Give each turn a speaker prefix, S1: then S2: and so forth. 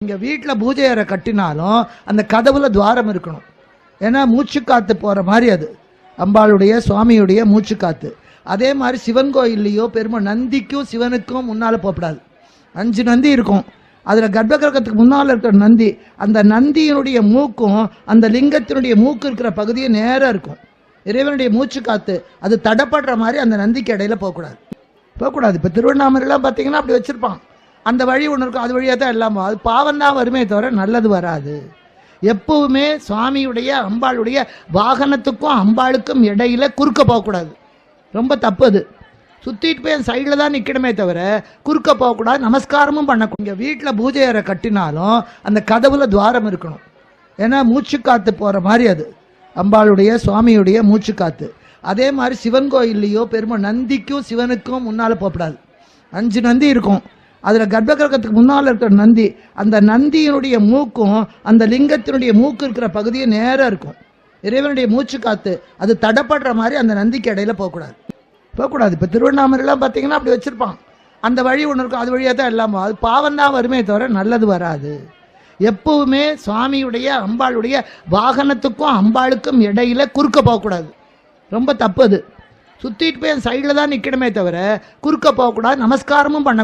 S1: இங்கே வீட்டில் பூஜை அறை கட்டினாலும் அந்த கதவுல துவாரம் இருக்கணும். ஏன்னா மூச்சு காத்து போகிற மாதிரி அது அம்பாளுடைய சுவாமியுடைய மூச்சு காத்து. அதே மாதிரி சிவன் கோயில்லையோ பெருமை நந்திக்கும் சிவனுக்கும் முன்னால் போகக்கூடாது. 5 நந்தி இருக்கும். அதில் கர்ப்பகிரகத்துக்கு முன்னால் இருக்கிற நந்தி, அந்த நந்தியினுடைய மூக்கும் அந்த லிங்கத்தினுடைய மூக்கு இருக்கிற பகுதியே நேராக இருக்கும். இறைவனுடைய மூச்சு காத்து அது தடப்படுற மாதிரி அந்த நந்திக்கு இடையில போகக்கூடாது. இப்போ திருவண்ணாமலையெல்லாம் பார்த்தீங்கன்னா அப்படி வச்சுருப்பான். அந்த வழி ஒன்று இருக்கும், அது வழியாக தான் எல்லாமோ. அது பாவம் தான் வருமே தவிர நல்லது வராது. எப்பவுமே சுவாமியுடைய அம்பாளுடைய வாகனத்துக்கும் அம்பாளுக்கும் இடையில குறுக்க போகக்கூடாது. ரொம்ப தப்பு அது. சுற்றிட்டு போய் அந்த சைடில் தான் நிற்கணுமே தவிர குறுக்க போகக்கூடாது. நமஸ்காரமும் பண்ணக்கூடாது. இங்கே வீட்டில் பூஜை அறை கட்டினாலும் அந்த கதவுல துவாரம் இருக்கணும். ஏன்னா மூச்சு காத்து போகிற மாதிரி அது அம்பாளுடைய சுவாமியுடைய மூச்சு காத்து. அதே மாதிரி சிவன் கோயில்லையோ பெருமை நந்திக்கும் சிவனுக்கும் முன்னால் போகக்கூடாது. 5 நந்தி இருக்கும். அதில் கர்ப்பகிரகத்துக்கு முன்னால் இருக்கிற நந்தி, அந்த நந்தியினுடைய மூக்கும் அந்த லிங்கத்தினுடைய மூக்கு இருக்கிற பகுதியே நேராக இருக்கும். இறைவனுடைய மூச்சு காத்து அது தடப்படுற மாதிரி அந்த நந்திக்கு இடையில போகக்கூடாது. இப்போ திருவண்ணாமலையெல்லாம் பார்த்தீங்கன்னா அப்படி வச்சுருப்பான். அந்த வழி ஒன்று இருக்கும், அது வழியாக தான் எல்லாமோ. அது பாவம் தான் வருமே தவிர நல்லது வராது. எப்பவுமே சுவாமியுடைய அம்பாளுடைய வாகனத்துக்கும் அம்பாளுக்கும் இடையில குறுக்க போகக்கூடாது. ரொம்ப தப்பு அது. சுற்றிட்டு போய் அந்த சைடில் தான் நிற்கணுமே தவிர குறுக்க போகக்கூடாது. நமஸ்காரமும் பண்ண